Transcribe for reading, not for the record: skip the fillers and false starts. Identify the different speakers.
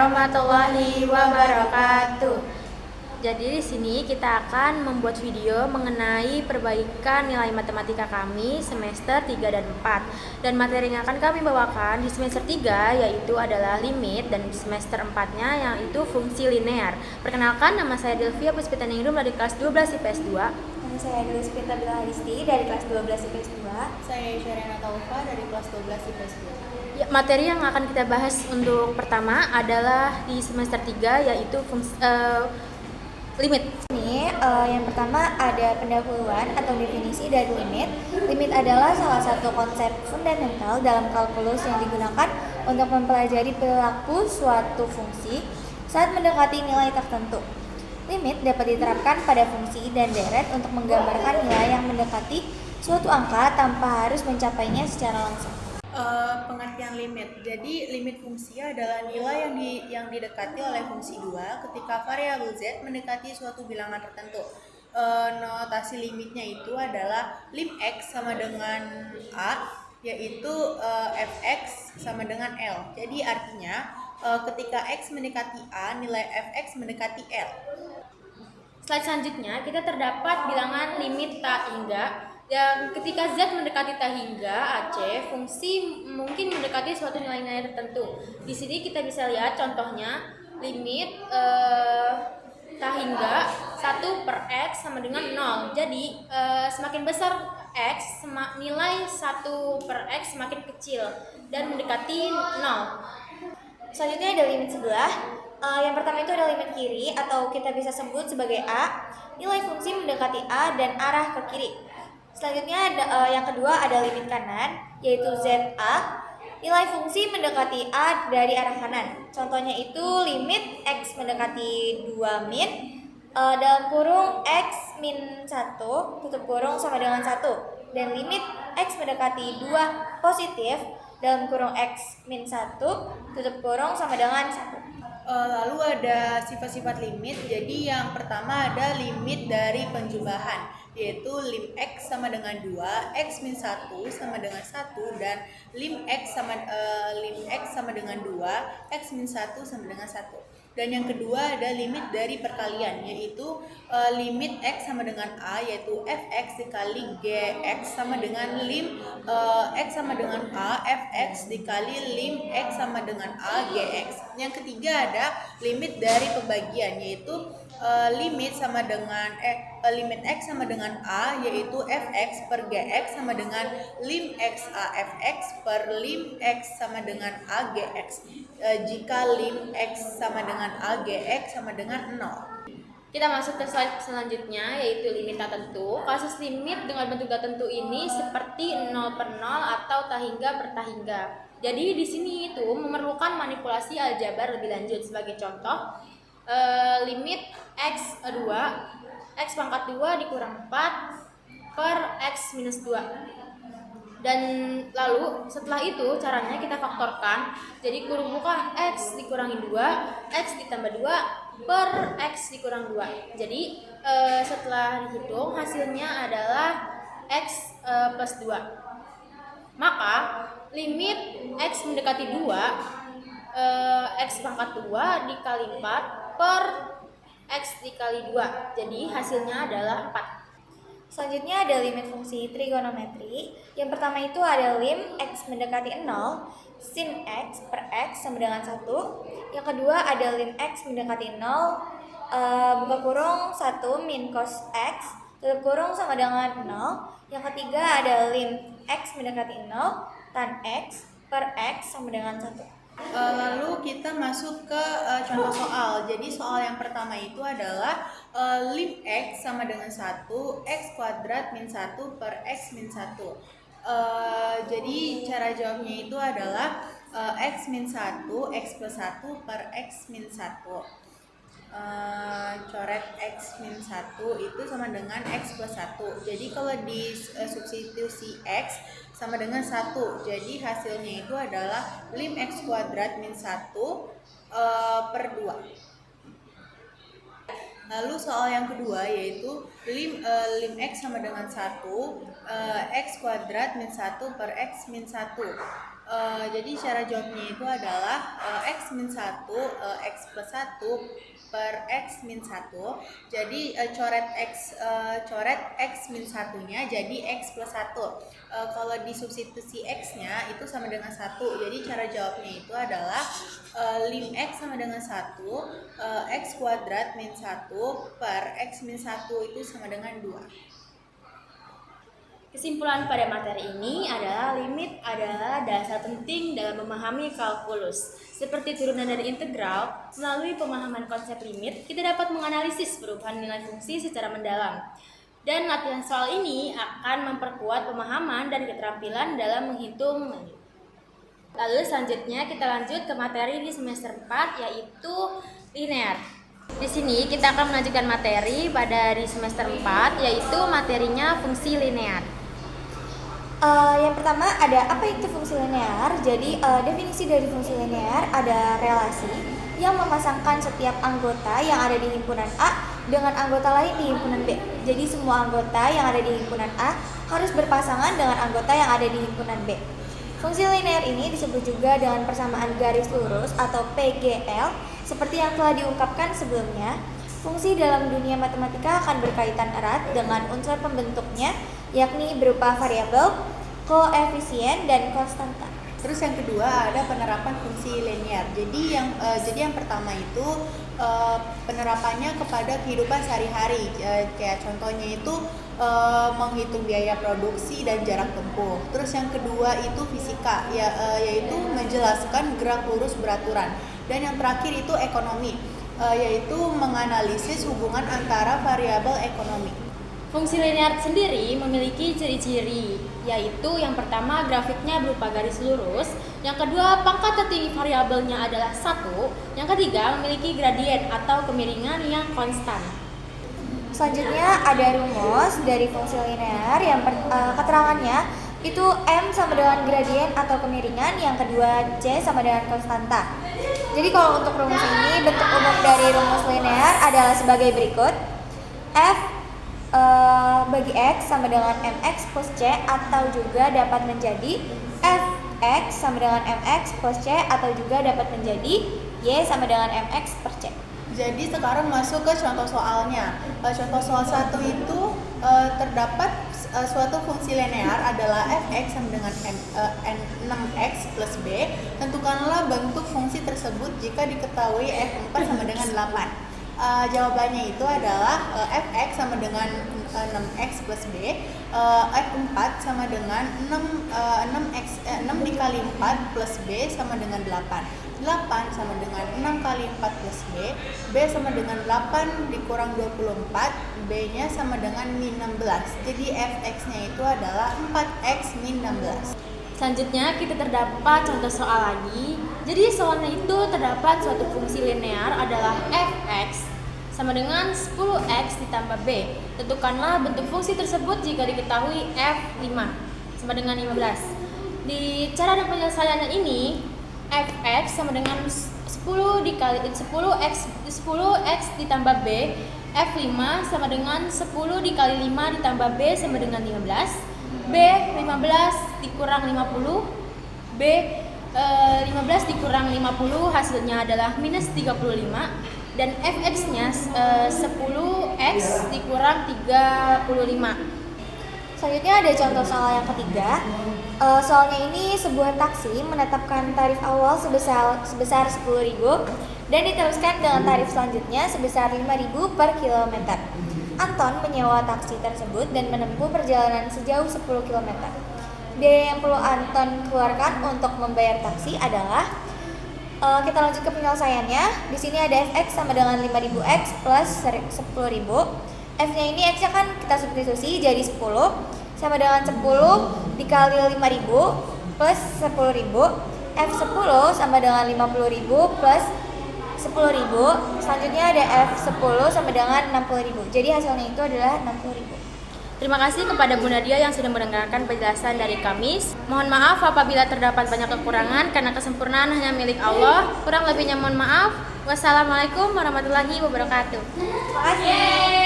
Speaker 1: warahmatullahi wabarakatuh. Jadi di sini kita akan membuat video mengenai perbaikan nilai matematika kami semester 3 dan 4. Dan materi yang akan kami bawakan di semester 3 yaitu adalah limit, dan di semester 4-nya yaitu fungsi linear. Perkenalkan, nama saya Delvia Puspitaningrum dari kelas 12 IPS 2.
Speaker 2: Nama saya Delis Pita Bilahadisti dari kelas 12 IPS 2.
Speaker 3: Saya Syariana Taufa dari kelas 12 IPS 2.
Speaker 1: Ya, materi yang akan kita bahas untuk pertama adalah di semester 3 yaitu limit.
Speaker 2: Ini yang pertama ada pendahuluan atau definisi dari limit. Limit adalah salah satu konsep fundamental dalam kalkulus yang digunakan untuk mempelajari perilaku suatu fungsi saat mendekati nilai tertentu. Limit dapat diterapkan pada fungsi dan deret untuk menggambarkan nilai yang mendekati suatu angka tanpa harus mencapainya secara langsung.
Speaker 3: Pengertian limit. Jadi limit fungsi adalah nilai yang didekati oleh fungsi 2 ketika variabel z mendekati suatu bilangan tertentu. Notasi limitnya itu adalah lim x sama dengan a, yaitu fx sama dengan l. Jadi artinya ketika x mendekati a, nilai fx mendekati l.
Speaker 1: Slide selanjutnya kita terdapat bilangan limit tak hingga. Dan ketika z mendekati tak hingga ac, fungsi mungkin mendekati suatu nilai-nilai tertentu. Di sini kita bisa lihat contohnya limit tak hingga 1 per x sama dengan 0. Jadi semakin besar x, nilai 1 per x semakin kecil dan mendekati 0.
Speaker 2: Selanjutnya ada limit sebelah. Yang pertama itu ada limit kiri atau kita bisa sebut sebagai a. Nilai fungsi mendekati a dan arah ke kiri. Selanjutnya yang kedua ada limit kanan, yaitu ZA. Nilai fungsi mendekati A dari arah kanan. Contohnya itu limit X mendekati 2 min, dalam kurung X min 1, tutup kurung sama dengan 1. Dan limit X mendekati 2 positif, dalam kurung X min 1, tutup kurung sama dengan 1.
Speaker 3: Lalu ada sifat-sifat limit. Jadi yang pertama ada limit dari penjumlahan, yaitu lim x sama dengan 2, x min 1 sama dengan 1, dan lim x sama dengan 2, x min 1 sama dengan 1. Dan yang kedua ada limit dari perkalian, yaitu limit x sama dengan a, yaitu fx dikali gx sama dengan lim x sama dengan a, fx dikali lim x sama dengan a, gx. Yang ketiga ada limit dari pembagian, yaitu limit sama dengan limit x sama dengan a, yaitu fx per gx sama dengan lim x a fx per lim x sama dengan a gx, jika lim x sama dengan a gx sama dengan 0.
Speaker 1: Kita masuk ke slide selanjutnya, yaitu limit tak tentu. Kasus limit dengan bentuk tak tentu ini seperti 0 per 0 atau tak hingga per tak hingga. Jadi di sini itu memerlukan manipulasi aljabar lebih lanjut. Sebagai contoh, limit x2, x pangkat 2 dikurang 4 per x minus 2. Dan lalu setelah itu caranya kita faktorkan. Jadi kurung muka x dikurangi 2, x ditambah 2 per x dikurang 2. Jadi setelah dihitung hasilnya adalah x plus 2. Maka limit x mendekati 2, x pangkat 2 dikali 4 per x dikali 2. Jadi hasilnya adalah 4.
Speaker 2: Selanjutnya ada limit fungsi trigonometri. Yang pertama itu ada lim x mendekati 0, sin x per x sama dengan 1. Yang kedua ada lim x mendekati 0, buka kurung 1 min cos x, tutup kurung sama dengan 0. Yang ketiga ada lim x mendekati 0, tan x per x sama dengan 1.
Speaker 3: Lalu kita masuk ke contoh soal. Jadi soal yang pertama itu adalah lim x sama dengan 1, x kuadrat min 1 per x min 1. Jadi cara jawabnya itu adalah x min 1, x plus 1 per x min 1. Coret x min 1 itu sama dengan x plus 1. Jadi kalau di substitusi x sama dengan 1, jadi hasilnya itu adalah lim x kuadrat min 1 per 2. Lalu soal yang kedua yaitu lim x sama dengan 1, x kuadrat min 1 per x min 1. Jadi cara jawabnya itu adalah X min 1, X plus 1 per X min 1. Jadi coret X min 1-nya jadi X plus 1. Kalau disubstitusi X-nya itu sama dengan 1. Jadi cara jawabnya itu adalah lim X sama dengan 1, X kuadrat min 1 per X min 1 itu sama dengan 2.
Speaker 1: Kesimpulan pada materi ini adalah limit adalah dasar penting dalam memahami kalkulus. Seperti turunan dari integral, melalui pemahaman konsep limit, kita dapat menganalisis perubahan nilai fungsi secara mendalam. Dan latihan soal ini akan memperkuat pemahaman dan keterampilan dalam menghitung. Lalu selanjutnya kita lanjut ke materi di semester 4 yaitu linear. Di sini kita akan melanjutkan materi pada di semester 4 yaitu materinya fungsi linear.
Speaker 2: Yang pertama ada apa itu fungsi linear. Jadi definisi dari fungsi linear ada relasi yang memasangkan setiap anggota yang ada di himpunan A dengan anggota lain di himpunan B. Jadi semua anggota yang ada di himpunan A harus berpasangan dengan anggota yang ada di himpunan B. Fungsi linear ini disebut juga dengan persamaan garis lurus atau PGL. Seperti yang telah diungkapkan sebelumnya, fungsi dalam dunia matematika akan berkaitan erat dengan unsur pembentuknya, yakni berupa variabel, koefisien, dan konstanta.
Speaker 3: Terus yang kedua ada penerapan fungsi linear. Jadi yang pertama itu penerapannya kepada kehidupan sehari-hari. Kayak contohnya itu menghitung biaya produksi dan jarak tempuh. Terus yang kedua itu fisika, yaitu menjelaskan gerak lurus beraturan. Dan yang terakhir itu ekonomi, yaitu menganalisis hubungan antara variabel ekonomi.
Speaker 1: Fungsi linear sendiri memiliki ciri-ciri, yaitu yang pertama grafiknya berupa garis lurus, yang kedua pangkat tertinggi variabelnya adalah 1, yang ketiga memiliki gradien atau kemiringan yang konstan.
Speaker 2: Selanjutnya ada rumus dari fungsi linear yang keterangannya itu M sama dengan gradien atau kemiringan, yang kedua C sama dengan konstanta. Jadi kalau untuk rumus ini bentuk umum dari rumus linear adalah sebagai berikut. F bagi X sama dengan MX plus C, atau juga dapat menjadi Fx sama dengan MX plus C, atau juga dapat menjadi Y sama dengan MX per C.
Speaker 3: Jadi sekarang masuk ke contoh soalnya. Contoh soal 1 itu terdapat suatu fungsi linear adalah Fx sama dengan 6x plus B. Tentukanlah bentuk fungsi tersebut jika diketahui F4 sama dengan 8. Jawabannya itu adalah Fx sama dengan 6x plus B, F4 sama dengan 6 dikali 4 plus B sama dengan 8. 8 sama dengan 6 kali 4 plus B, B sama dengan 8 dikurang 24, B-nya sama dengan min 16. Jadi Fx-nya itu adalah 4x min 16.
Speaker 1: Selanjutnya kita terdapat contoh soal lagi. Jadi soalnya itu terdapat suatu fungsi linear adalah Fx sama dengan 10x ditambah B. Tentukanlah bentuk fungsi tersebut jika diketahui F5 sama dengan 15. Di cara dan penyelesaiannya ini, Fx sama dengan 10x ditambah B, F5 sama dengan 10 dikali 5 ditambah B sama dengan 15, B 15 dikurang 50, B 15 dikurang 50 hasilnya adalah minus 35, dan Fx-nya 10x dikurang 35.
Speaker 2: Selanjutnya ada contoh soal yang ketiga. Soalnya ini sebuah taksi menetapkan tarif awal sebesar 10.000 dan diteruskan dengan tarif selanjutnya sebesar 5.000 per kilometer. Anton menyewa taksi tersebut dan menempuh perjalanan sejauh 10 km. Biaya yang perlu Anton keluarkan untuk membayar taksi adalah, kita lanjut ke penyelesaiannya. Di sini ada Fx sama dengan 5.000x plus 10.000. F-nya ini X-nya kan kita substitusi jadi 10 sama dengan 10 dikali 5.000 plus 10.000. F10 sama dengan 50.000 plus 10.000. Selanjutnya ada F10 sama dengan 60.000. Jadi hasilnya itu adalah 60.000.
Speaker 1: Terima kasih kepada Bu Nadia yang sudah mendengarkan penjelasan dari kami. Mohon maaf apabila terdapat banyak kekurangan karena kesempurnaan hanya milik Allah. Kurang lebihnya mohon maaf. Wassalamualaikum warahmatullahi wabarakatuh.
Speaker 2: Terima kasih.